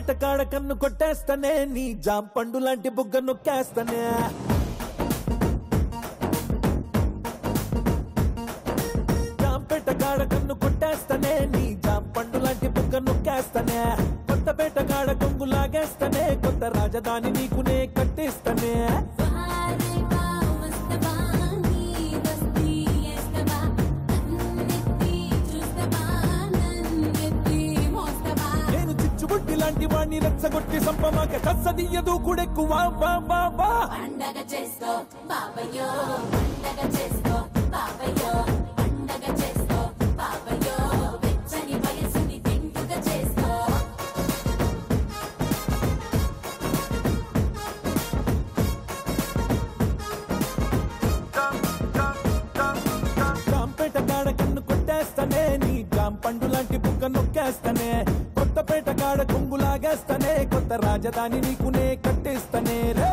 జాంపేట కాడ కన్ను కొట్టేస్తానే నీ జాంపండు లాంటి బుగ్గ నొక్కేస్తానే జాంపేట కాడ కన్ను కొట్టేస్తానే నీ జాంపండు లాంటి బుగ్గ నొక్కేస్తానే కొత్తపేట కాడ కొంగు లాగేస్తానే కొత్త రాజధాని నీకునే కట్టేస్తానే లాంటి వాణ్ణి రెచ్చగొట్టి సంపమాక కచ్చదియ్యదు కూడెక్కువ పండగ చేసుకో బాబయ్యో పండగ చేసుకో బాబయ్యో పండగ చేసుకో బాబయ్యో వెచ్చని వయసుని తింటుగ చేసుకో జాంపేట కాడ కన్ను కొట్టేస్తానే నీ జాంపండు లాంటి బుగ్గ నొక్కేస్తానే కొత్తపేట కాడ కొంగులాగేస్తానే కొత్త రాజధాని నీకునే కట్టేస్తానే రే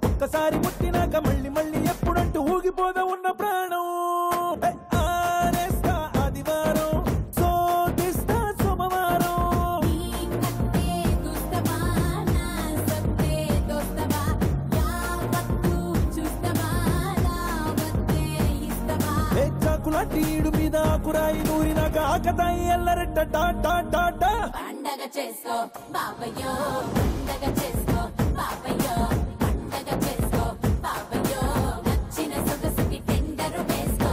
ఒక్కసారి ముట్టినాక మళ్ళీ మళ్ళీ ఎప్పుడంటూ ఊగిపోదా ఉన్న ప్రాణం ఆనేస్తా ఆదివారం సోదిస్తా సోమవారం చాకులాంటి ఈడు మీద ఆకురాయి నూరినాక ఆకతాయి ఎల్లరెట్ట పండగ చేసుకో బాబయ్యో పండగ చేసుకో బాబయ్యో పండగ చేసుకో బాబయ్యో నచ్చిన సొగసుకి టెండరు వేసుకో.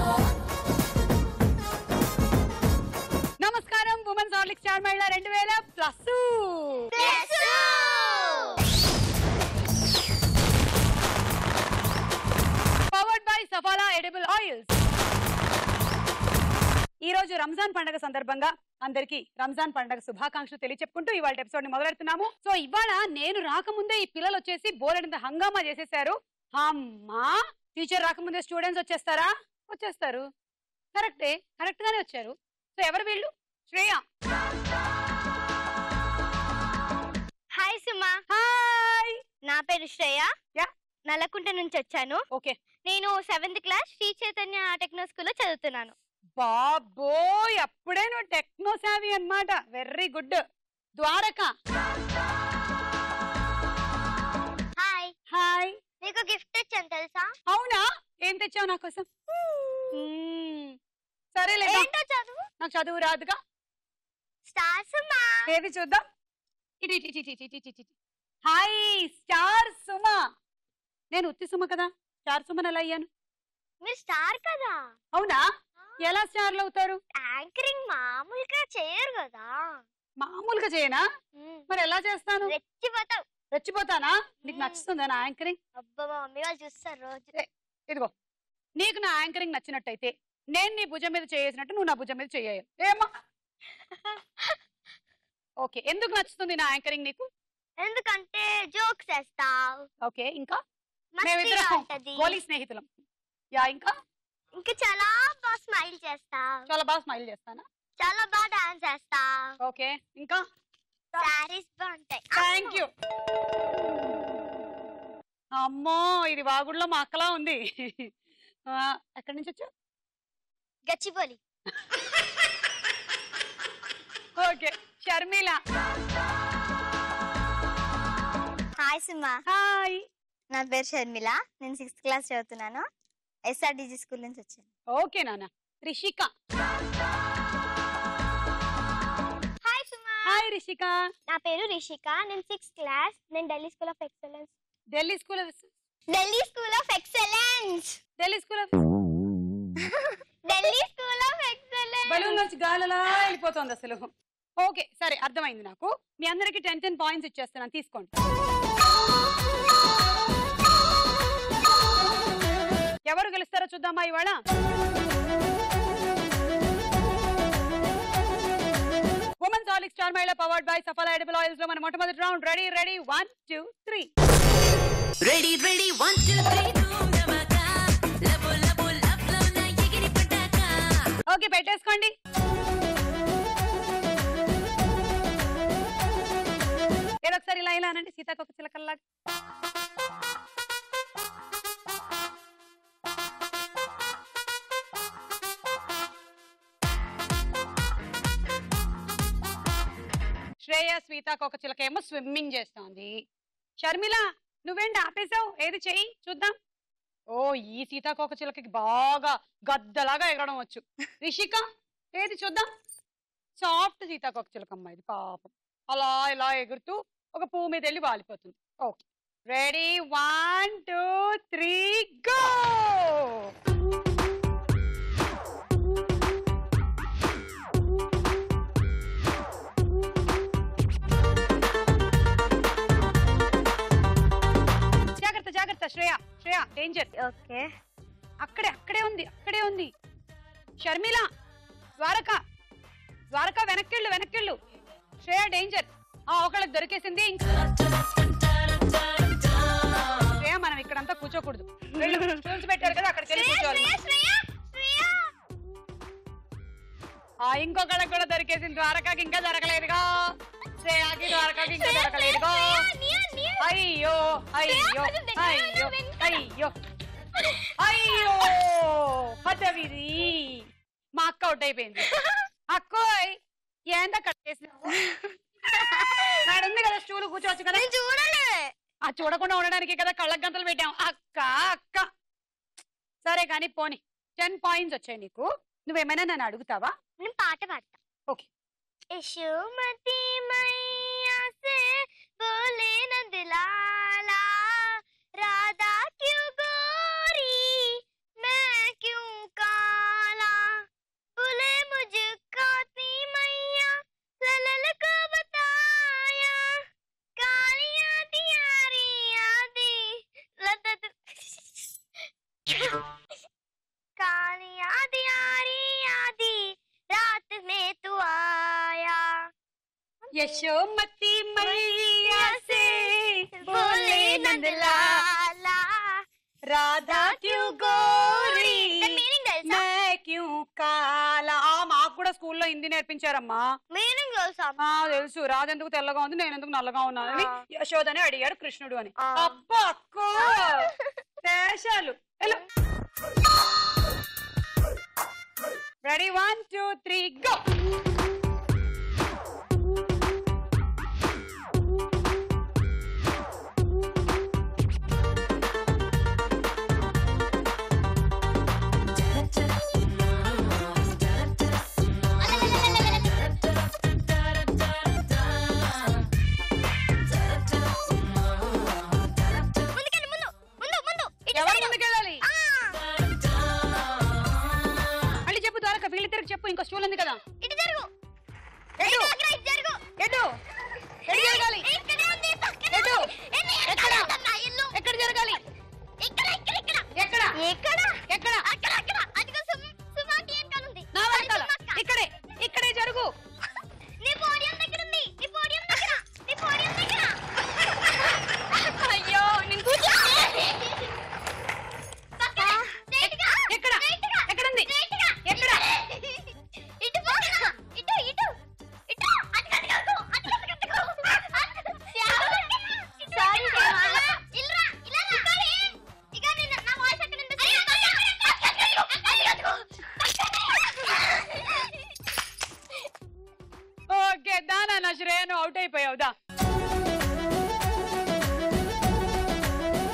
నమస్కారం ఉమెన్స్ హార్లిక్స్ స్టార్ మహిళ 2000+. Powered by సఫాలా edible oils. ఈ రోజు రంజాన్ పండుగ సందర్భంగా అందరికి రంజాన్ పండుగ శుభాకాంక్షలు తెలియచెప్పుకుంటూ ఇవాళ ఎపిసోడ్ ని మొదలెడుతున్నాము. సో ఇవాళ నేను రాకముందే ఈ పిల్లలు వచ్చేసి బోలెడంత హంగామా చేసేసారు. అమ్మా టీచర్ రాకముందే స్టూడెంట్స్ వచ్చేస్తారా? వచ్చేస్తారు. కరెక్ట్ గానే వచ్చారు. సో ఎవరు వీళ్ళు? శ్రేయ. హాయ్ సుమా. హాయ్. నా పేరు శ్రేయ. యా. నల్లకుంట నుంచి వచ్చాను. ఓకే. నేను 7th class Shri Chaitanya techno స్కూల్లో చదువుతున్నాను. బాబోయ్ అప్పుడే నువ్వు టెక్నో సావి అన్నమాట. Very good. Dwaraka. Hi. Hi. నీకు గిఫ్ట్ తెచ్చాను తెలుసా? అవునా? ఏం తెచ్చావు నా కోసం? సరేలే. ఏంటో చదువు. నాకు చదువు రాదుగా. స్టార్స్ సుమా. ఏది చూద్దాం. హాయ్ స్టార్ సుమా. నేను ఉత్తి సుమ కదా, స్టార్ సుమన్ ఎలా అయ్యాను? మీరు స్టార్ కదా. అవునా? ఎలా స్టార్లు అవుతారు? యాంకరింగ్ మామూలుగా చేయరు కదా. మామూలుగా చేయనా? మరి ఎలా చేస్తాను? రెచ్చిపోతావు. రెచ్చిపోతానా? నీకు నచ్చుతుందా నా యాంకరింగ్? అబ్బా మమ్మీ వాళ్ళు చూస్తారు రోజు. ఇదిగో నీకు నా యాంకరింగ్ నచ్చినట్టయితే నేను నీ భుజం మీద చేసినట్టు నువ్వు నా భుజం మీద చేయాలి. ఏమా? ఓకే. ఎందుకు నచ్చుతుంది నా యాంకరింగ్ నీకు? ఎందుకంటే జోక్స్ వేస్తావు. ఓకే. ఇంకా మేమిద్దరం గోలీ స్నేహితులం. యా. ఇంకా చాలా బాగా స్మైల్ చేస్తావు. చాలా బాగా స్మైల్ చేస్తానా? చాలా బాగా డాన్స్ చేస్తావు. ఓకే. ఇంకా సారీస్ బాగుంటాయి. Thank you. అమ్మో ఇది వాగుడులో మా అక్కలా ఉంది. ఎక్కడి నుంచి వచ్చావు? Gachibowli. Okay. Sharmila. Hi Suma. Hi. నా పేరు షర్మిల. నేను 6th క్లాస్ చదువుతున్నాను. SRDG స్కూల్ నుంచి వచ్చాను. ఓకే నాన్న. రిషిక. హాయ్ సుమా. హాయ్ రిషిక. నా పేరు రిషిక. నేను 6th క్లాస్. నేను Delhi School of Excellence. Delhi School of Excellence. Delhi School of Excellence. Balloon నుంచి గాలలా వెళ్ళిపోతుంది అసలు. ఓకే సరే అర్థమైంది నాకు. మీ అందరికి 10 పాయింట్స్ ఇచ్చేస్తున్నాను, తీసుకోండి. ఎవరు గెలుస్తారో చూద్దామా ఇవాళ. ఉమెన్స్ హార్లిక్స్ స్టార్ మహిళ powered by Safal edible oils లో మన మొట్టమొదటి రౌండ్. రెడీ 1 2 3. రెడీ 1 2 3 దూరమగా లబో లబో లబ్లో నా ఎగిరి పడ్డాక. ఓకే పెట్టేసుకోండి. ఒకసారి ఇలా ఇలా అనండి సీతాకోక చిలకల్లాగా. శ్రేయ సీతాకోక చిలక ఏమో స్విమ్మింగ్ చేస్తోంది. షర్మిల నువ్వేంటి ఆపేసావు? ఏది చెయ్యి చూద్దాం. ఓ ఈ సీతాకోక చిలకకి బాగా గద్దలాగా ఎగరడం వచ్చు. రిషిక ఏది చూద్దాం. సాఫ్ట్ సీతాకోక చిలకమ్మ ఇది పాపం. అలా ఇలా ఎగురుతూ ఒక పువ్వు మీద వెళ్ళి వాలిపోతుంది. Okay ready 1 2 3 go. జాగ్రత్త జాగ్రత్త శ్రేయ శ్రేయ డేంజర్. ఓకే అక్కడే ఉంది. షర్మిల ద్వారక ద్వారక వెనక్కిళ్ళు. శ్రేయ డేంజర్. ఒకళ్ళకి దొరికేసింది. శ్రేయ మనం ఇక్కడంతా కూర్చోకూడదు. స్టూల్స్ పెట్టారు కదా అక్కడికి వెళ్ళి కూర్చోవాలి. ఇంకొకళ్ళకి కూడా దొరికేసింది. ద్వారకాకి ఇంకా దొరకలేదుగా. శ్రేయాకి ద్వారకాకి ఇంకా దొరకలేదుగా. అయ్యో అయ్యో అయ్యో అయ్యో అయ్యో పదవిది. మా అక్క అవుట్ అయిపోయింది. అక్కోయ్ ఏందా కట్టేసినావు? నాడుంది కదా స్టూల్ కూర్చోవచ్చు కదా. చూడకుండా ఉండడానికి కదా కళ్ళకు గంతలు పెట్టాం. అక్క సరే కానీ పోనీ 10 పాయింట్స్ వచ్చాయి నీకు. నువ్వేమైనా నన్ను అడుగుతావా? నేను పాట పాడతా. ఓకే. यशोमती मैया से बोले नंदलाला राधा क्यों गोरी मैं क्यों काला बोले मुझे काती मैया ललल को बताया कालिया दियारी आदि लदत कालिया दियारी आदि रात में तू आया यशोमती मैया से बोले नंदलाला राधा क्यों गोरी मैं क्यों काला. మాకు కూడా స్కూల్లో హిందీ నేర్పించారమ్మా. మీనింగ్ తెలుసా? తెలుసు. రాధెందుకు తెల్లగా ఉంది నేనెందుకు నల్లగా ఉన్నానని యశోదని అడిగాడు కృష్ణుడు అని. అబ్బా అక్కో దేశాలు. Ready 1 2 3 go. ఎవరు ముందుకెళ్ళాలి? మళ్ళీ చెప్పు ద్వారక. వీళ్ళిద్దరికి చెప్పు. ఇంకో స్టూల్ ఉంది కదా. ఇటు జరుగు. ఎటు ఇటు జరుగు. ఎటు ఎటు జరగాలి? ఇక్కడే ఉంది. ఎటు ఎక్కడ ఎక్కడ జరగాలి? ఇక్కడ ఇక్కడ ఇక్కడ ఎక్కడ ఎక్కడ ఎక్కడ అక్కడ అక్కడ అదిగో సుమాకి వెనకాల ఉంది. నా వెనకాల ఇక్కడే జరుగు. నీ పోడియం దగ్గర ఉంది. నీ పోడియం దగ్గర. అయ్యో నేను కూర్చో. ఎక్కడ ఎక్కడుంది? ఎక్కడ? ఇటు పోరా. ఇటు ఇటు ఇటు అటు సారీ ఇల్రా ఇలా రావాలి. ఇక నేను నా వాయిస్ ఎక్కడ వినిపిస్తుంది? ఓకే దానా శ్రేయను అవుట్ అయిపోయావుదా.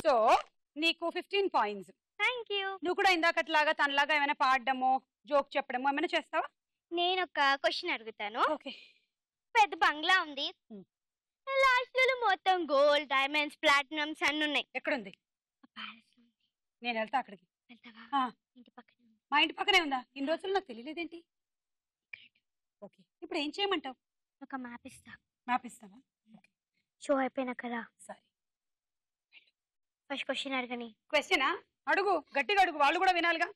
సో నీకు 15 పాయింట్స్. Thank you. నువ్వు కూడా ఇందాకట్లాగా తనలాగా ఏమైనా పాడడమో జోక్ చెప్పడమో ఏమైనా చేస్తావా? నేను ఒక క్వశ్చన్ అడుగుతాను. ఓకే. పెద్ద బంగ్లా ఉంది. లాస్ట్ లో మొత్తం గోల్డ్ డైమండ్స్ ప్లాటినమ్స్ అన్ని ఉన్నాయి. ఎక్కడుంది? నేను వెళ్తా అక్కడికి. వెళ్తావా? ఇంటి పక్కన. మా ఇంటి పక్కనే ఉందా? ఇన్ని రోజులు నాకు తెలియలేదేంటి? ఓకే ఇప్పుడు ఏం చేయమంటావు? ఒక మ్యాప్ ఇస్తా. మ్యాప్ ఇస్తావా? షో అయిపోయినా కదా. సరే ఫస్ట్ క్వశ్చన్ అడగని. క్వశ్చనా? అడుగు, గట్టిగా అడుగు, వాళ్ళు కూడా వినాలిగా.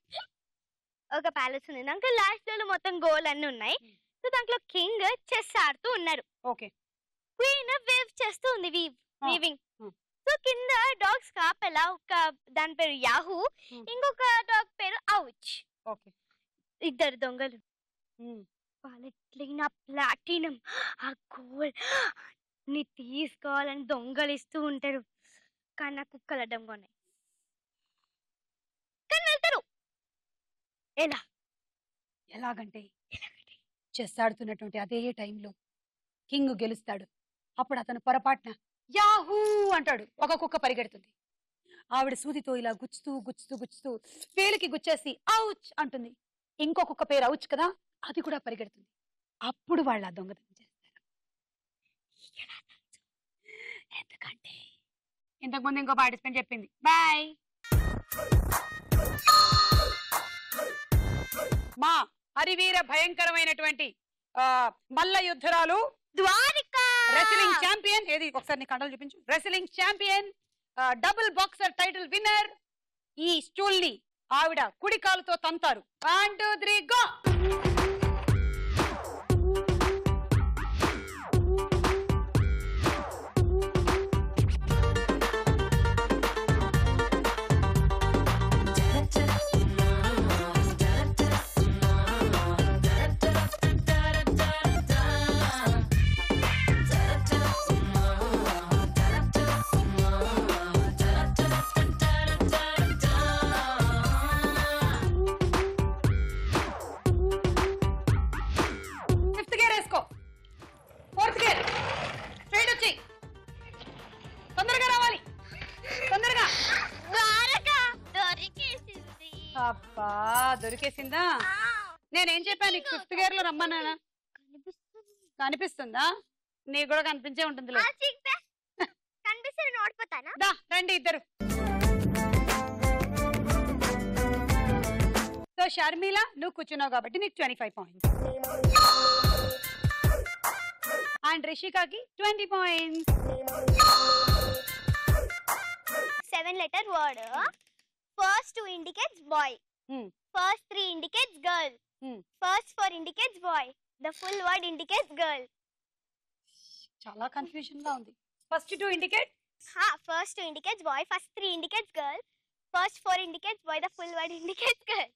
ఒక ప్యాలెస్ ఉంది, దాంట్లో లాస్ట్ లో మొత్తం గోల్ అన్ని ఉన్నాయి. సో దాంట్లో కింగ్ చెస్ ఆడుతూ ఉన్నారు. ఓకే. క్వీన్ వేవ్ చేస్తూ ఉంది, వీవింగ్. Hmm. సో కింద డాగ్స్ కాపలా, ఒక దాని పేరు యాహూ, ఇంకొక డాగ్ పేరు ఔచ్. ఓకే. ఇద్దరు దొంగలు వాళ్ళెట్లయినా ప్లాటినం ఆ గోల్డ్ ని తీసుకోవాలని దొంగలిస్తూ ఉంటారు. కానీ నా కుక్కలు అడ్డంగా ఉన్నాయి, కానీ వెళ్తారు. ఎలాగంటే చెస్ ఆడుతున్నటువంటి అదే టైంలో కింగ్ గెలుస్తాడు. అప్పుడు అతను పొరపాటున యాహూ అంటాడు. ఒక కుక్క పరిగెడుతుంది. ఆవిడ సూదితో ఇలా గుచ్చుతూ గుచ్చుతూ గుచ్చుతూ వేలికి గుచ్చేసి ఔచ్ అంటుంది. ఇంకో కుక్క పేరు ఔచ్ కదా, అది కూడా పరిగెడుతుంది. అప్పుడు వాళ్ళు ఆ దొంగతనం చేస్తారు. ఎందుకంటే ఇంతకుముందు ఇంకో పార్టిసిపెంట్ చెప్పింది. బాయ్. మా హరివీర భయంకరమైనటువంటి మల్ల యుద్ధరాలు ద్వారికా రెస్లింగ్ ఛాంపియన్, ఏది ఒకసారి నీ కండలు చూపించు. Wrestling champion, double boxer title winner. ఈ స్టూల్ ని ఆవిడ కుడి కాలుతో తంతారు. 1 2 3 గో. అబ్బా దొరికేసిందా? నేనేం చెప్పాను నీకు? 5th గేర్ లో రమ్మన్నా. కనిపిస్తుందా? నీ కూడా కనిపించే ఉంటుంది. దా రండి ఇద్దరు. సో షర్మిల నువ్వు కూర్చున్నావు కాబట్టి నీకు 25 పాయింట్స్, అండ్ రిషికాకి 20 points. 7 letter word. First 2 indicates boy. First 3 indicates girl. First 4 indicates boy. The full word indicates girl. చాలా కన్ఫ్యూజన్ గా ఉంది. First 2 indicate first 2 indicates boy, first 3 indicates girl, first 4 indicates boy, the full word indicates girl.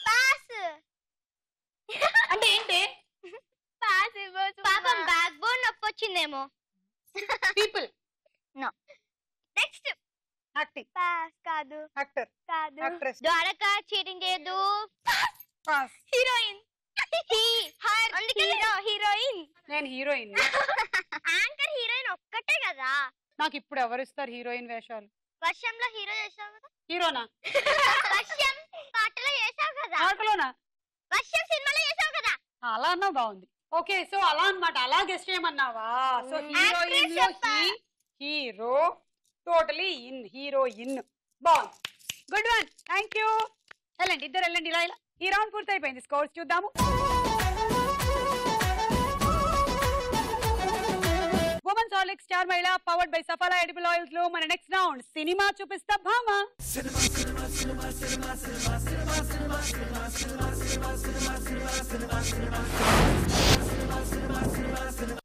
Pass. అంటే ఏంటి? Pass పాపం backbone నొప్పొచ్చిందేమో. People. No. Next acting. Pass కాదు. Actor. కాదు. Actress. Dwaraka cheating చేయదు. పాస్. హీరోయిన్. హీరోయిన్. నేను heroine. Anchor heroine ఒక్కటే కదా. నాకు ఇప్పుడు ఎవరు ఇస్తారు హీరోయిన్ వేషాలు? వర్షంలో హీరో చేసావు కదా. హీరోనా? వర్షం పాటలో చేసావు కదా. పాటలోనా? వర్షం సినిమాలో చేసావు కదా. అలా అన్నావు, బాగుంది. ఓకే, సో అలా అన్నమాట. అలా గెస్ట్ చేయమన్నావా? సో హీరోయిన్ లో హీరో, టోటలీ ఇన్, హీరోయిన్. బాగుంది, గుడ్ వన్, థ్యాంక్ యూ. వెళ్ళండి ఇద్దరు వెళ్ళండి. ఇలా ఇలా ఈ రౌండ్ పూర్తి అయిపోయింది. స్కోర్స్ చూద్దాము. ఉమెన్స్ హార్లిక్స్ స్టార్ మహిళ పవర్డ్ బై సఫాలా ఎడిబుల్ ఆయిల్స్ లో మన నెక్స్ట్ రౌండ్ సినిమా చూపిస్తా భామా.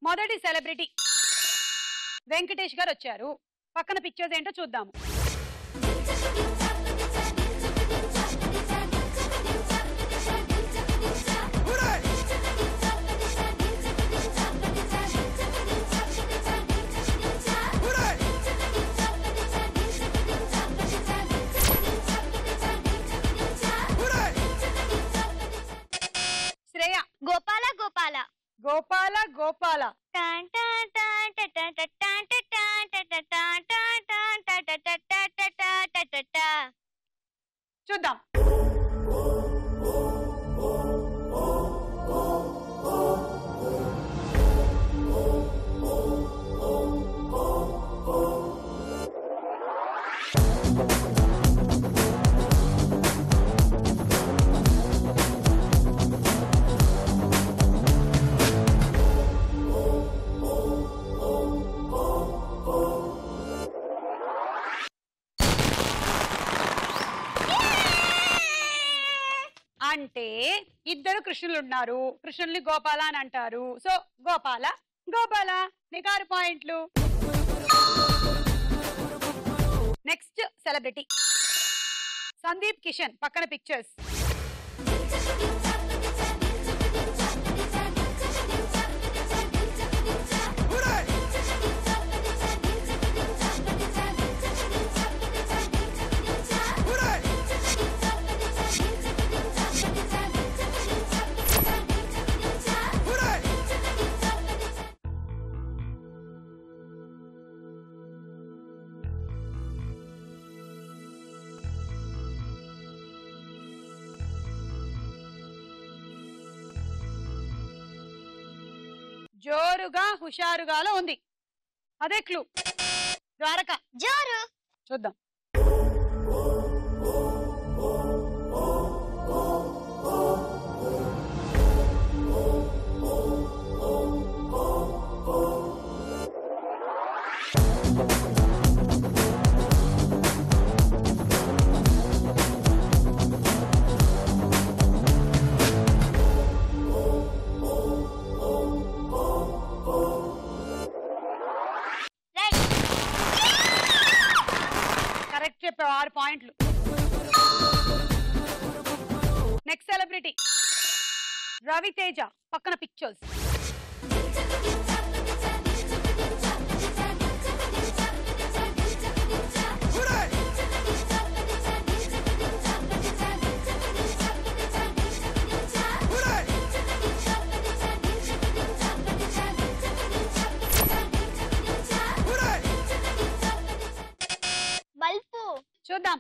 మొదటి సెలబ్రిటీ వెంకటేష్ గారు వచ్చారు. పక్కన పిక్చర్స్ ఏంటో చూద్దాము. శ్రేయ. గోపాల గోపాల గోపాల గోపాల. చూద్దాం. అంటే ఇద్దరు కృష్ణులు ఉన్నారు, కృష్ణుల్ని గోపాల అని అంటారు. సో గోపాల గోపాల నీకు 6 పాయింట్లు. నెక్స్ట్ సెలబ్రిటీ సందీప్ కిషన్, పక్కన పిక్చర్స్. జోరుగా హుషారుగాలో ఉంది, అదే క్లూ. ద్వారక జోరు. చూద్దాం. కరెక్ట్ చెప్పావు, 6 పాయింట్లు. నెక్స్ట్ సెలబ్రిటీ రవితేజ, పక్కన పిక్చర్స్. బల్పు. చూద్దాం.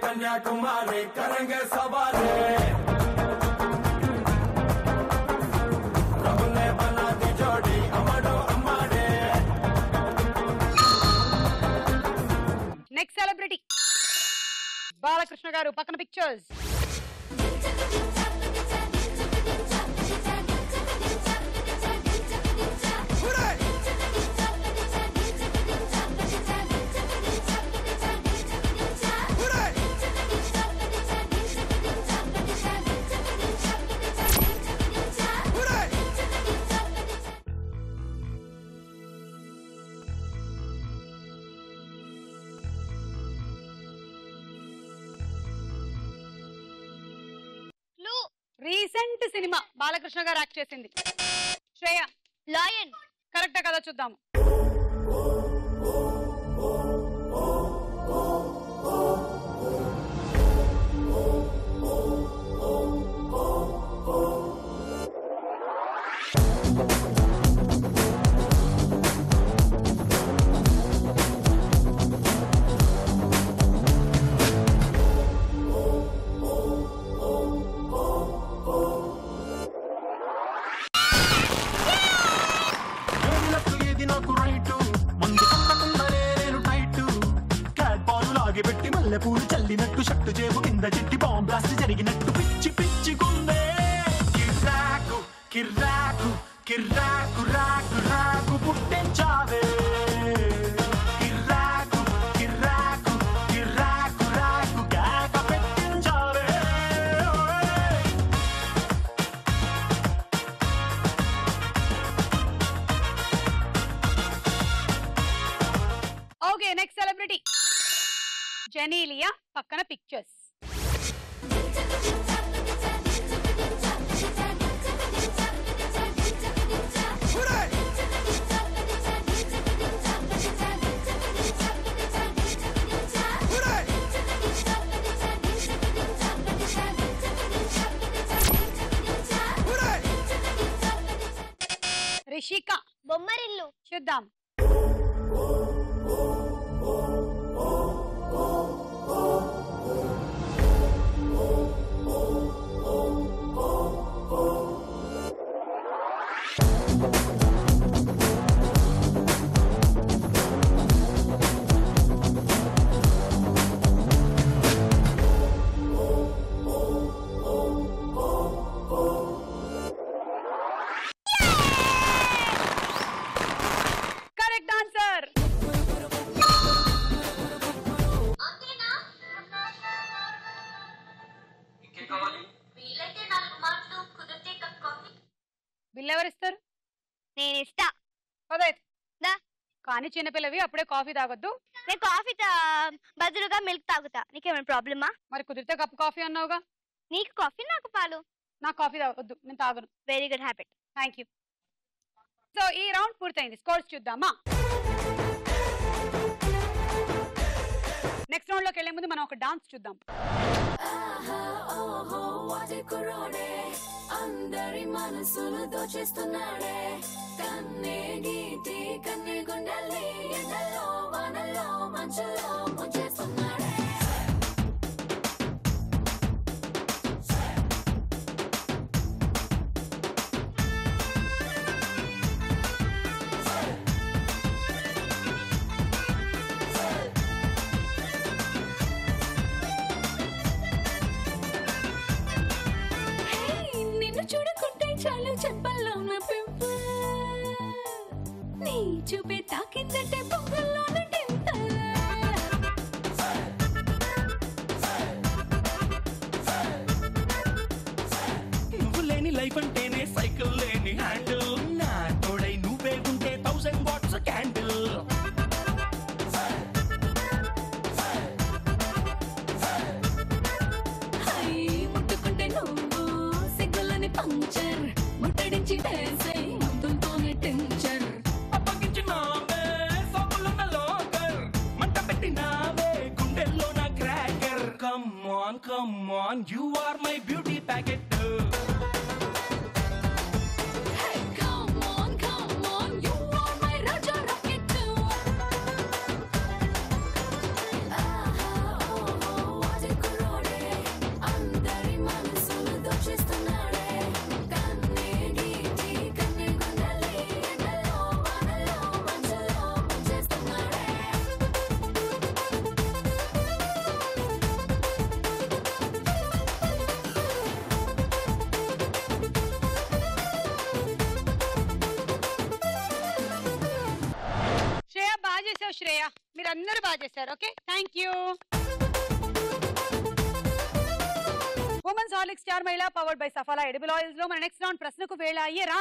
कन्याकुमारी करेंगे सवारी, प्रभु ने बना दी जोड़ी अमडो अम्माडे. నెక్స్ట్ సెలబ్రిటీ బాలకృష్ణ గారు, పక్కన పిక్చర్స్. రీసెంట్ సినిమా బాలకృష్ణ గారు యాక్ట్ చేసింది. శ్రేయ లయన్. కరెక్టా కదా చూద్దాము. పూలు చల్లినట్టు షట్టు చేపు కింద చెట్టి బాంబ్ బ్లాస్ట్ జరిగినట్టు పిచ్చి పిచ్చి గుండే కిర్రాకు కిర్రాకు కిర్రాకు రాకు రాకు పుట్టించావే కిర్రాకు కిర్రాకు కిర్రాకు రాకు కేక పెట్టించావే. ఓకే నెక్స్ట్ సెలబ్రిటీ జెనీలియా, పక్కన పిక్చర్స్. చూద్దాం. Correct answer. బిల్ ఎవరిస్తారు? నేను ఇస్తా. కానీ చిన్నపిల్లవి అప్పుడే కాఫీ తాగొద్దు. నేను కాఫీ బదులుగా మిల్క్ తాగుతా. నీకేమైనా ప్రాబ్లమా? మరి కుదిరితే కప్పు కాఫీ అన్నావుగా. నీకు కాఫీ నాకు పాలు. నాకు కాఫీ తాగొద్దు, నేను తాగను. Very good habit. Thank you. So ఈ రౌండ్ పూర్తయింది. స్కోర్స్ చూద్దామా. నెక్స్ట్ రౌండ్ లోకి వెళ్లే ముందు మనం ఒక డాన్స్ చూద్దాం. అందరి మనసులు దోచేస్తున్నాడే కన్నే గీతి కన్నే గుండెల్ని ఎండలో వానల్లో మంచులో ముంచేస్తున్నాడే. చూడకుంటే చాలు చెప్పల్లో నా పింపుల్ నీ చూపే తాకిందంటే పొంగల్లో నటింత. నువ్వు లేని లైఫ్ అంటేనే సైకిల్ లేని హ్యాండిల్ నా తోడై నువ్వే ఉంటే 1000 వాట్స్ క్యాండిల్. ముట్టుకుంటే నువ్వు సిగ్గులని పంచర్ ముట్టడించి వేసై మందులతోనే టెన్షన్. అప్పగించినావే సోపులున్న లోకర్ మంట పెట్టినావే గుండెల్లో నా cracker. Come on you are my beauty packet. Shreya మీరందరూ బాగా చేశారు. Okay thank you. Women's Horlicks star Mahila powered by సఫాలా edible oils లో మన నెక్స్ట్ రౌండ్ ప్రశ్నకు వేళ అయ్యేరా.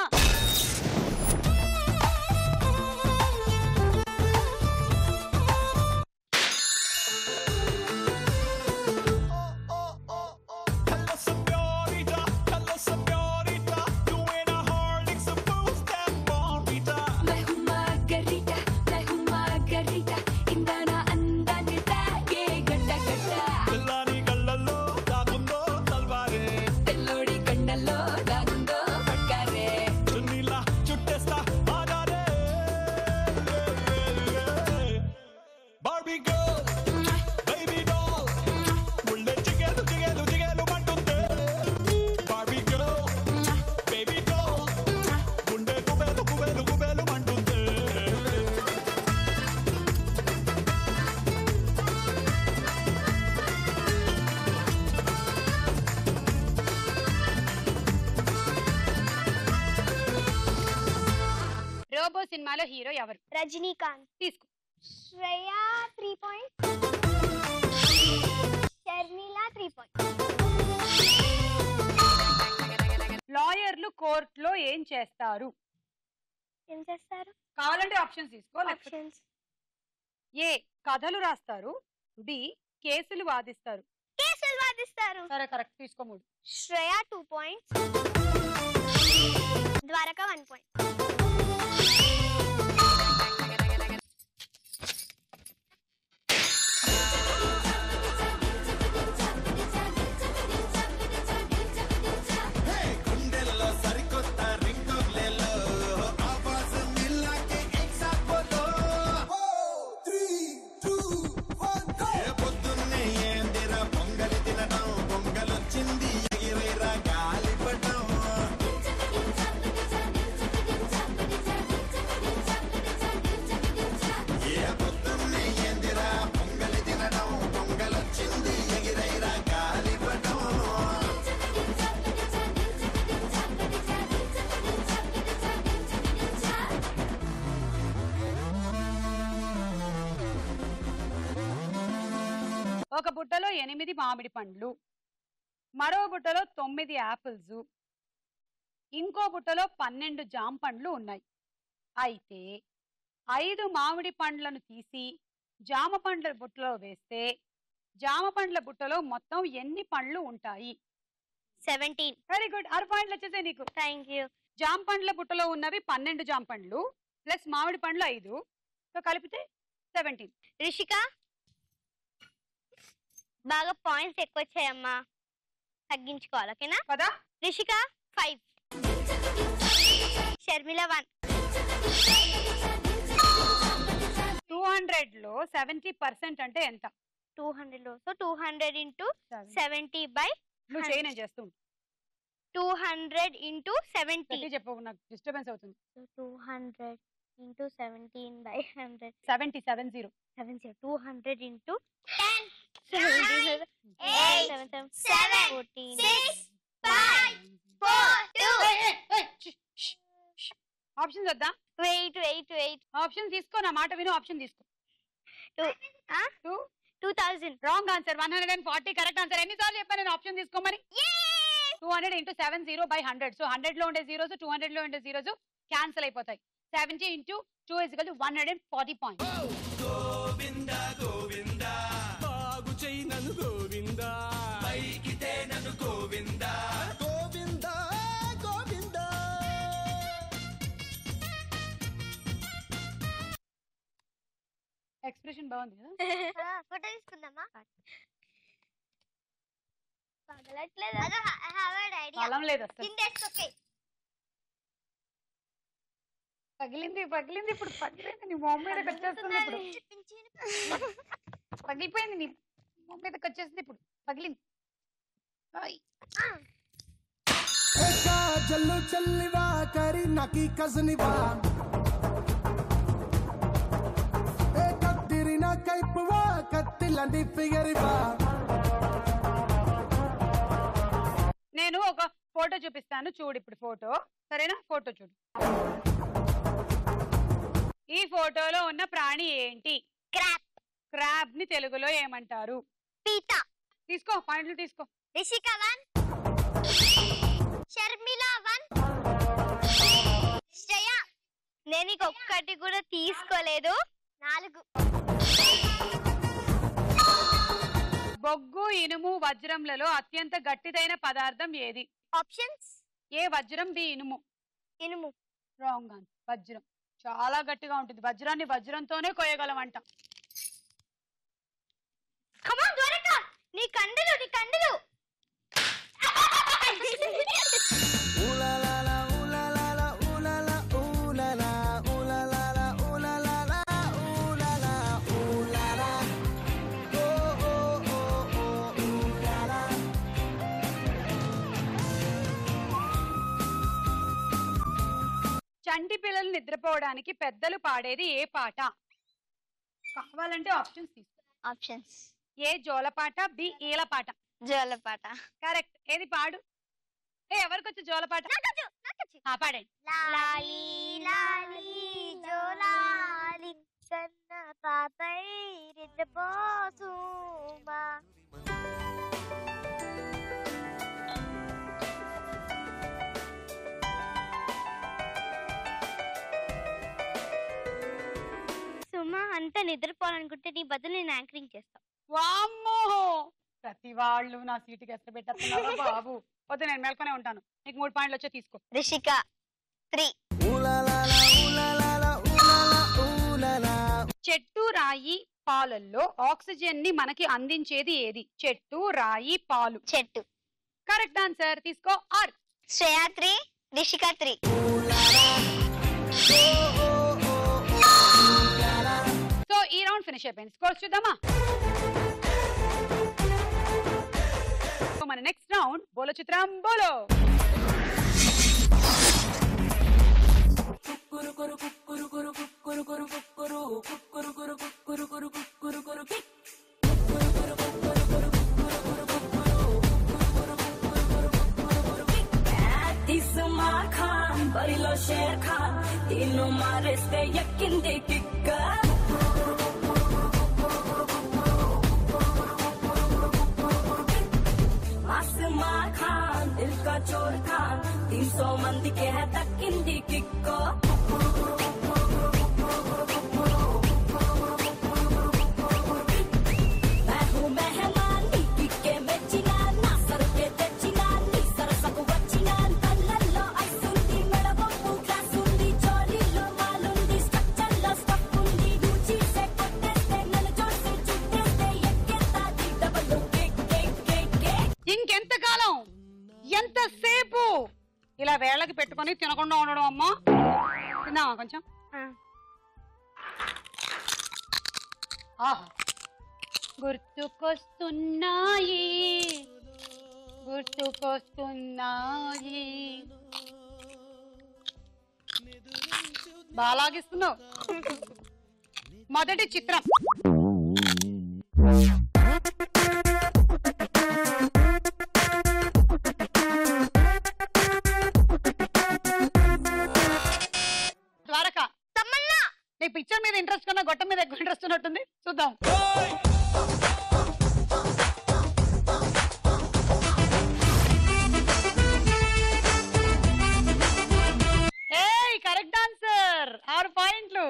రోబో సినిమాలో హీరో ఎవరు? రజనీకాంత్. తీసుకో. Shreya 3 points, Sharmila 3 points. లాయర్లు కోర్టులో ఏం చేస్తారు? ఏం చేస్తారు? కావాలంటే ఆప్షన్స్ తీసుకో. ఆప్షన్స్. ఏ కథలు రాస్తారు, బి కేసులు వాదిస్తారు. కేసులు వాదిస్తారు. సరే కరెక్ట్ తీసుకో. 3. Shreya 2 points, Dwaraka 1 point. ఒక బుట్టలో 8 మామిడి పండ్లు, మరో బుట్టలో 9 యాపిల్స్, ఇంకో బుట్టలో 12 జామ పండ్లు ఉన్నాయి. అయితే 5 మామిడి పండ్లను తీసి జామ పండ్ల బుట్టలో వేస్తే జామ పండ్ల బుట్టలో మొత్తం ఎన్ని పండ్లు ఉంటాయి? 17. Very good. 6 పాయింట్లు వచ్చేసాయి నీకు. Thank you. జామ పండ్ల బుట్టలో ఉన్నవి 12 జామ పండ్లు ప్లస్ మామిడి పండ్లు 5, సో కలిపితే 17. రిషిక బాగా పాయింట్స్ ఎక్కువ వచ్చాయమ్మా, తగ్గించుకోవాలి ఓకేనా? కదా. రిషిక 5, షర్మిల 1. 200 లో 70% అంటే ఎంత? 200 లో సో 200 into 70 by నువ్వు చేయి, నేను చేస్తూ 200 into 70. చెప్పు, నాకు డిస్టర్బెన్స్ అవుతుంది. So 200 into 17 by 100. 70 70 200 into 10, 8, 7, 14, 6, 5, 4, 2. Options వద్దా? వెయిట్ ఆప్షన్ తీసుకో, నా మాట విను. ఆప్షన్ తీసుకో. 2000. Wrong answer. 140 correct answer. ఎన్నిసార్లు చెప్పాను నేను ఆప్షన్ తీసుకోమని? 200 into 70 by 100. సో 100 లో ఉండే జీరోస్ 200 లో ఉండే జీరోస్ క్యాన్సిల్ అయిపోతాయి. 70 into 2 is equal to 140 points. Govinda Govinda బాగు చెయ్యి నన్ను గోవిందా, పైకితే నన్ను గోవిందా గోవిందా గోవిందా. ఎక్స్ప్రెషన్ బాగుంది కదా? ఫోటో తీసుకుందామా? పగలట్లేదు. అదో ఐ హావ్ ఎ ఐడియా. బలం లేదు అసలు. కిందేస్ ఓకే. పగిలింది ఇప్పుడు పగిలింది. నీ మొహం మీదకి వచ్చేస్తుంది ఇప్పుడు. పగిలిపోయింది. నీ మొహం మీదకి వచ్చేస్తుంది ఇప్పుడు. పగిలింది. జల్లు చల్లివా కరి నాకి కజనివా, కత్తిరిన కైపువా కత్తిలాంటి ఫిగరివా. నేను ఒక ఫోటో చూపిస్తాను, చూడు ఇప్పుడు ఫోటో. సరేనా? ఫోటో చూడు. ఈ ఫోటోలో ఉన్న ప్రాణి ఏంటి? క్రాబ్ ని తెలుగులో ఏమంటారు? పీత. తీసుకో, పాయింట్లు తీసుకో. రిషిక 1, షర్మిల 1, శ్రేయ. నేను ఒక్కటి కూడా తీసుకోలేదు. 4. బొగ్గు, ఇనుము, వజ్రంలలో అత్యంత గట్టిదైన పదార్థం ఏది? ఆప్షన్స్. ఏ వజ్రం, బి ఇనుము. ఇనుము. Wrong answer. వజ్రం చాలా గట్టిగా ఉంటుంది. వజ్రాన్ని వజ్రంతోనే కొయ్యగలమంట. కమాన్ దొరక. నీ కండలు. ఊలాలాలా ఊలాలాలా ఊలాలా ఊలాలా ఊలాలాలా ఊలాలాలా ఊలాలా ఊలాలా ఓ ఓ ఓ ఓ ఊలాలా. చంటి పిల్లలు నిద్రపోవడానికి పెద్దలు పాడేది ఏ పాట? కావాలంటే ఆప్షన్స్ తీసుకో. ఆప్షన్స్. ఏ జోలపాట, బి ఈలపాట. జోలపాట. కరెక్ట్. ఏది పాడు? ఎవరికొచ్చు జోలపాట? పాడండి. లాలి లాలి జోలాలి కన్న పాపై నిద్రపోసుమా. సుమా అంతా నిద్రపోవాలనుకుంటే నీ బదులు నేను యాంకరింగ్ చేస్తా. వామ్మో, ప్రతి వాళ్ళు నా సీటుకి ఎక్కడ పెట్టేస్తున్నారో బాబు. వద్దు, నేను మేల్కొనే ఉంటాను. నీకు 3 పాయింట్లు వచ్చే తీసుకో. రిషిక 3. ఊలాలాలా ఊలాలాలా ఊలాలా ఊలాలా. చెట్టు, రాయి, పాలల్లో ఆక్సిజన్ ని మనకి అందించేది ఏది? చెట్టు, రాయి, పాలు. చెట్టు. Correct answer. తీసుకో. ఆర్. శ్రేయ 3, రిషిక 3. సో ఈ రౌండ్ ఫినిష్ అయిపోయింది. స్కోర్స్ చూద్దామా? మన నెక్స్ట్ రౌండ్ బోలో చిత్రం బోలో. బరిలో షేర్ ఖాన్ తీను మారేస్తే ఎక్కింది కిక్క. चोर खान 300 मंदी के है दक्किंदी किक्को मैं हूँ मेहमान नी किक्के में चिना ना सर के ते चिना नी सर सकु बचिना कल्लल्लो ऐसुंदी मेडबम्बु क्लासुंदी चोरीलो मालुंदी स्ट्रक्चर्लो स्टफुंदी दूची से కొట్టేస్తే నన్ను చూసి చుట్టేస్తే ఎక్కేస్తాది double cake cake cake cake ఇంకెంతకాలం ఎంతసేపు ఇలా వేళ్ళకి పెట్టుకొని తినకుండా ఉండడం అమ్మా? తిన్నావా కొంచెం? గుర్తుకొస్తున్నాయి గుర్తుకొస్తున్నాయి బాలాగిస్తున్నావు. మొదటి చిత్రం ద్వారక. నీ పిక్చర్ మీద ఇంట్రెస్ట్ కన్నా గొట్టం మీద ఎక్కువ ఇంట్రెస్ట్ ఉన్నట్టుంది. చూద్దాం. Correct answer. 6 పాయింట్లు.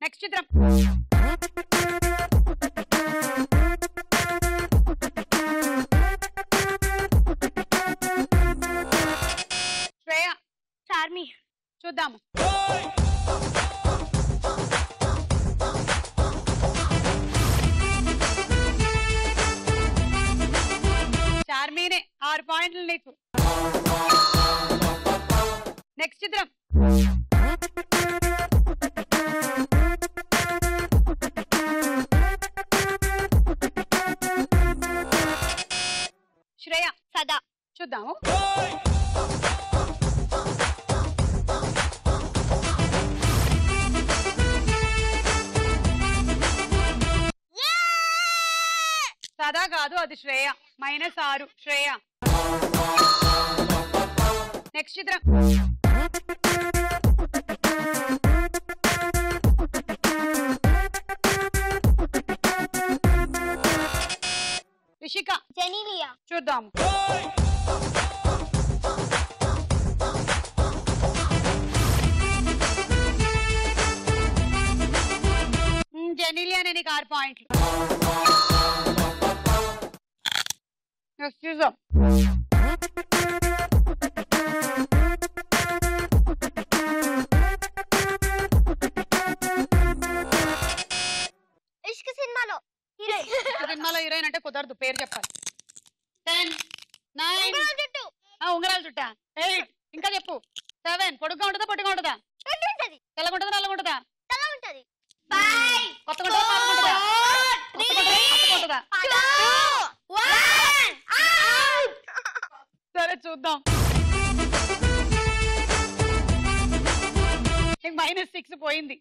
నెక్స్ట్ చిత్రం శ్రేయ. చార్మి. చూద్దాము. చార్మీనే. 6 పాయింట్లు నీకు. నెక్స్ట్ చిత్రం శ్రేయ. సదా. చూద్దాము. సదా కాదు, అది శ్రేయ. -6. శ్రేయ. నెక్స్ట్ చిత్రం రిషిక. జెనీలియా. చూద్దాము. జెనీలియానే నీకు 6 పాయింట్లు. నెక్స్ట్ చూద్దాం. ఇష్క్ సినిమాలో హీరోయిన్. సినిమాలో హీరోయిన్ అంటే కుదరదు, పేరు చెప్పాలి. 10 9 ఉంగరాల చుట్టా 8 ఇంకా చెప్పు. 7 పొడుగ్గా ఉంటుందా పొట్టిగా ఉంటుందా? తెల్లగా ఉంటుందా నల్లగా ఉంటుందా? కొత్తగా ఉంటుందా ఉంటుందా? సరే చూద్దాం. -6 పోయింది.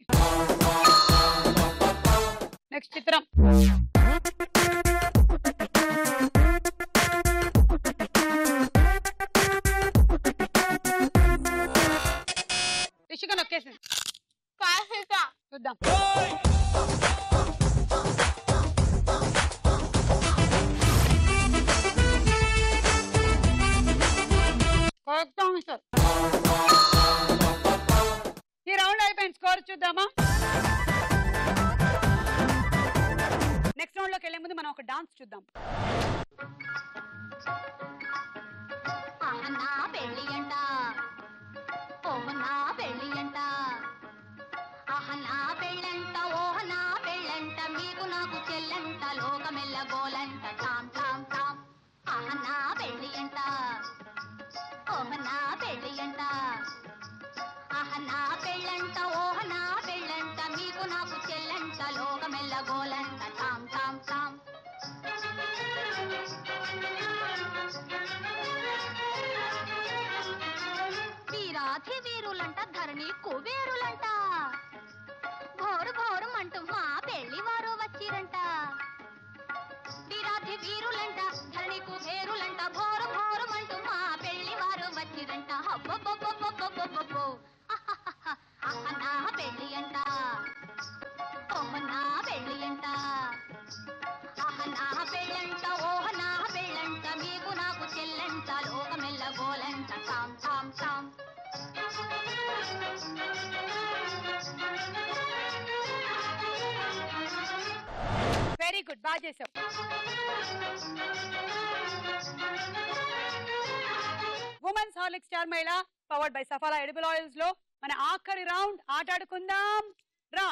నెక్స్ట్ చిత్రం రిషిక నొక్కేసింది. చూద్దాం. ఈ రౌండ్ అయిపోయింది. స్కోర్ చూద్దామా? నెక్స్ట్ రౌండ్ లోకి వెళ్లే ముందు మనం ఒక డాన్స్ చూద్దాం. మీకు నాకు చెల్లంట లోకమెల్ల గోలంట టామ్ టామ్ టామ్ ఆహనా పెళ్ళి అంట ఓహనా పెళ్ళి అంట ఆహనా పెళ్ళంట ఓహనా పెళ్ళంట మీకు నాకు చెల్లంట లోకమెల్ల గోలంట టామ్ టామ్ టామ్ వీరాధి వీరులంట ధరణి కుబేరులంట ఘోరు ఘోరు అంటూ మా పెళ్లి వారు వచ్చిరంట వీరాధి వీరులంట ధరణి కుబేరులంట ఘోరు ఘోరు అంటూ మా పెళ్లి వారు వచ్చిరంట హబ్బబ్బబ్బబ్బబ్బబ్బబ్బో నా పెళ్లి అంట ఓహ నా పెళ్లి అంట నా పెళ్ళంట ఓహ నా పెళ్ళంట మీకు నాకు గుడ్, బాగా చేసావు. ఉమెన్స్ హార్లిక్స్ స్టార్ మహిళ పవర్డ్ బై సఫాలా ఎడిబుల్ ఆయిల్స్ లో మన ఆఖరి రౌండ్ ఆటాడుకుందాం రా.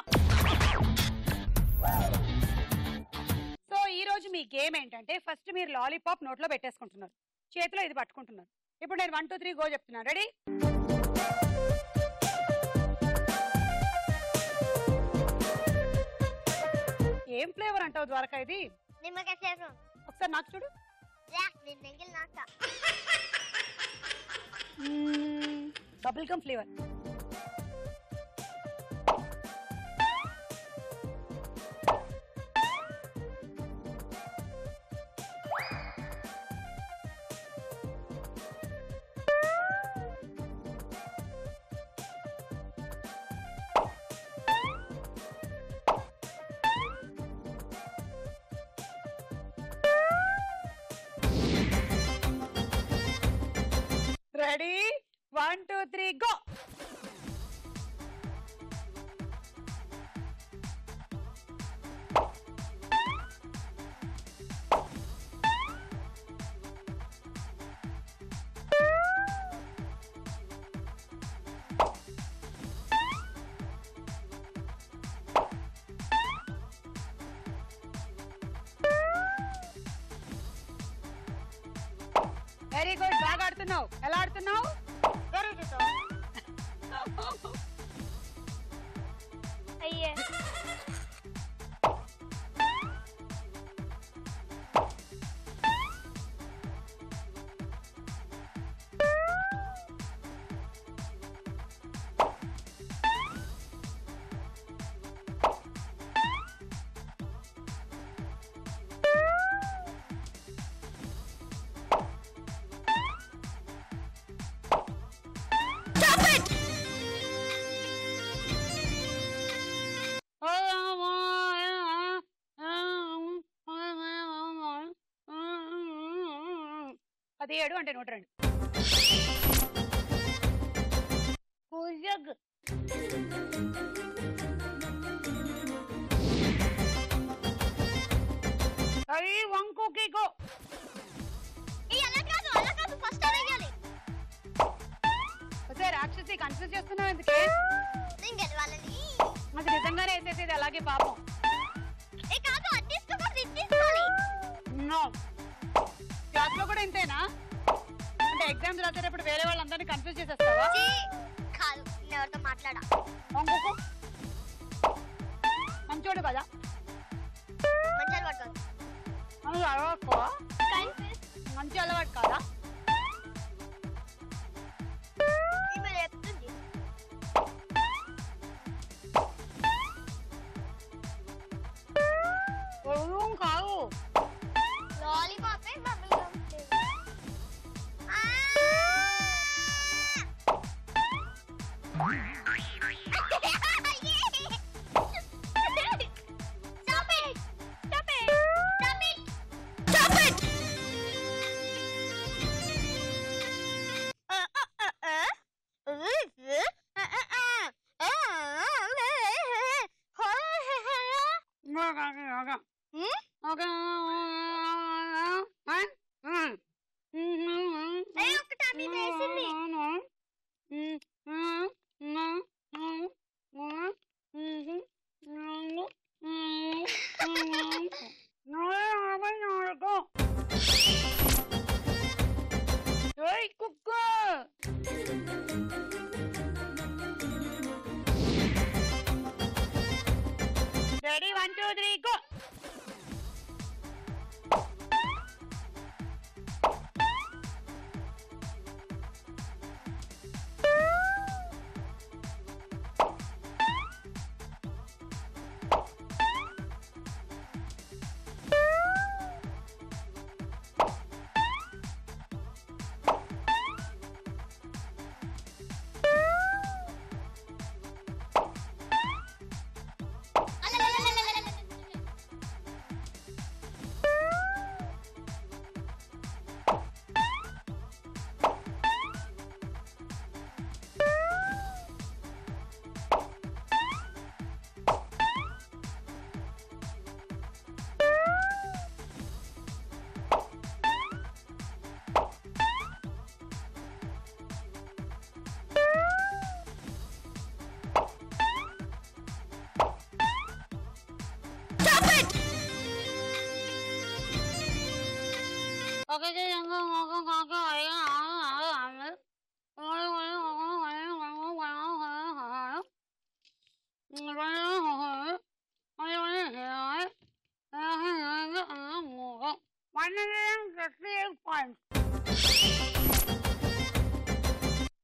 సో ఈ రోజు మీ గేమ్ ఏంటంటే ఫస్ట్ మీరు లాలీపాప్ నోట్లో పెట్టేసుకుంటున్నారు, చేతిలో ఇది పట్టుకుంటున్నారు. ఇప్పుడు నేను 1 2 3 గో చెప్తున్నాను. రెడీ? ఏం ఫ్లేవర్ అంటావు ద్వారకా ఇది? నిమ్మకాయ ఫ్లేవర్. ఒకసారి నాకు చూడు. Bubble gum flavour. Ready? 1 2 3 go. Very good, బాగా ఆడుతున్నావు. ఎలా ఆడుతున్నావు? అయ్యే అది 7 అంటే 102. అరే వంకోకి గో. రాక్షసి కన్ఫ్యూజ్ చేస్తున్నావు ఎందుకే? అది నిజంగానే వేసేసేది అలాగే పాపం. క్లాస్ లో కూడా ఇంతేనా? అంటే ఎగ్జామ్స్ రాసేటప్పుడు వేరే వాళ్ళందరినీ కన్ఫ్యూజ్ చేసేస్తావా? మాట్లాడా మంచోడు కదా, మంచి అలవాటు మంచి అలవాటు కాదా? కాదు లాలీపాప్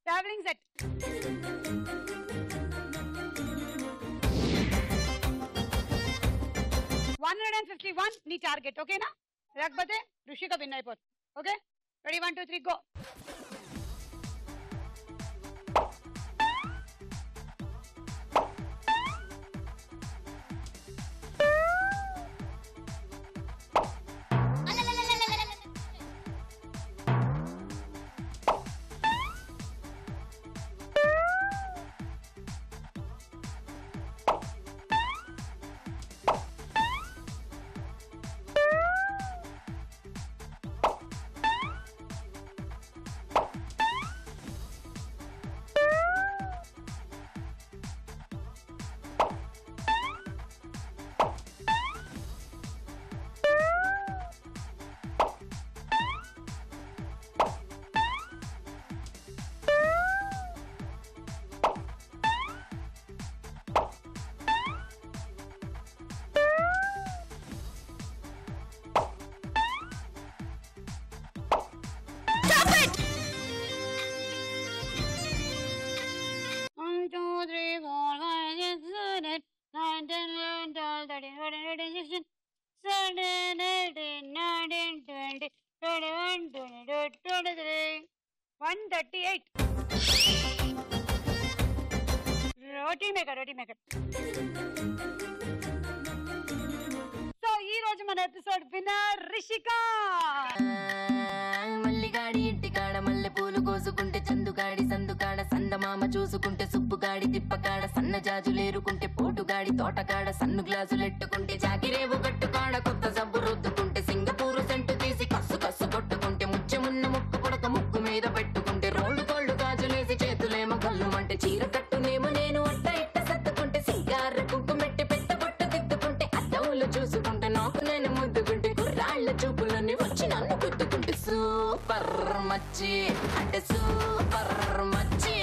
ట్రావెలింగ్ సెట్. నీ టార్గెట్ ఓకేనా? లేకపోతే ఋషిక విన్ అయిపోతుంది. Okay, ready 1 2 3 go. Roti maker. So ఈ రోజు మన ఎపిసోడ్ విన్నర్ రిషిక. మల్లిగాడి ఇంటికాడ మల్లె పూలు కోసుకుంటే చందుగాడి సందుకాడ సందమామ చూసుకుంటే సుబ్బుగాడి తిప్పకాడ సన్న జాజులేరుకుంటే పోటుగాడి తోటకాడ సన్ను గ్లాసులెట్టుకుంటే జాకిరేవు కట్టుకాడ కొత్త సబ్బు రుద్దుకుంటే సింగపూరు సెంటు తీసి కస్సు కస్సు కొట్టుకుంటే ముచ్చెమున్న ముక్కు పుడక ముక్కు మీద పెట్టుకుంటే రోడ్డు కోళ్ళు గాజులేసి చేతులేమో గల్లుమంటే చీర కట్టునేమో నేను అట్ట ఇట్ట సత్తుకుంటే సింగార కుంకుమెట్టి పెద్ద బొట్టు దిద్దుకుంటే అద్దవులు చూసుకుంటే నాకు నేను ముద్దుకుంటే కుర్రాళ్ళ చూపులని వచ్చి నన్ను గుద్దుకుంటే సూపర్ మచ్చి అంటే సూపర్ మచ్చి.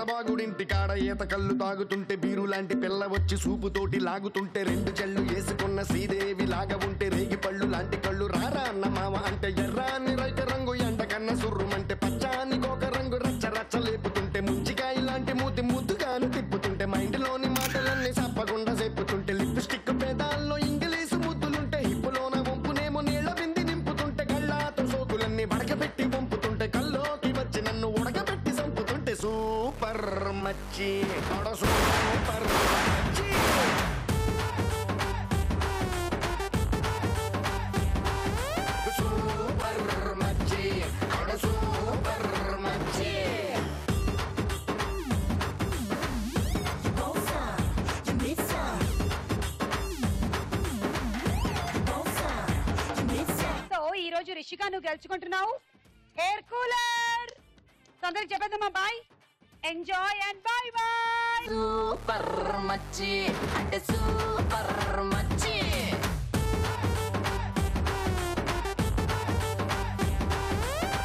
బాగుడింటి కాడ ఈత కళ్ళు తాగుతుంటే బీరు లాంటి పిల్ల వచ్చి సూపుతోటి లాగుతుంటే రెండు చెళ్ళు వేసుకున్న శ్రీదేవి లాగా ఉంటే రేగి పళ్ళు లాంటి కళ్ళు రారా అన్న మామ అంటే ఎర్రాని రైత రంగు ఎండ కన్న సుర్రుమంటే పచ్చాని కోక రంగు రచ్చ రచ్చ లేపుతుంటే ముంచికాయ లాంటి మూతి ముద్దుగాను తిప్పుతుంటే మైండ్లోని మాటలన్నీ సప్పకుండా చెప్పుతుంటే లిప్స్టిక్ పేదాల్లో ఇంగ్లీషు ముద్దులుంటే హిప్పులోన వంపునేమో నీళ్ల బింది నింపుతుంటే కళ్ళాతో సోకులన్నీ బడకబెట్టి వంపుతుంటే కల్లోకి వచ్చి నన్ను ఉడకబెట్టి చంపుతుంటే సూపర్ మచ్చి సూపర్ మచ్చి. సూపర్ మచ్చి సూపర్ మచ్చి. సో ఈ రోజు రిషిక నువ్వు గెలుచుకుంటున్నావు ఎయిర్ కూలర్. అందరికి చెప్పేద్దామా bye, enjoy and bye bye. Super మచ్చి అంటే సూపర్ మచ్చి.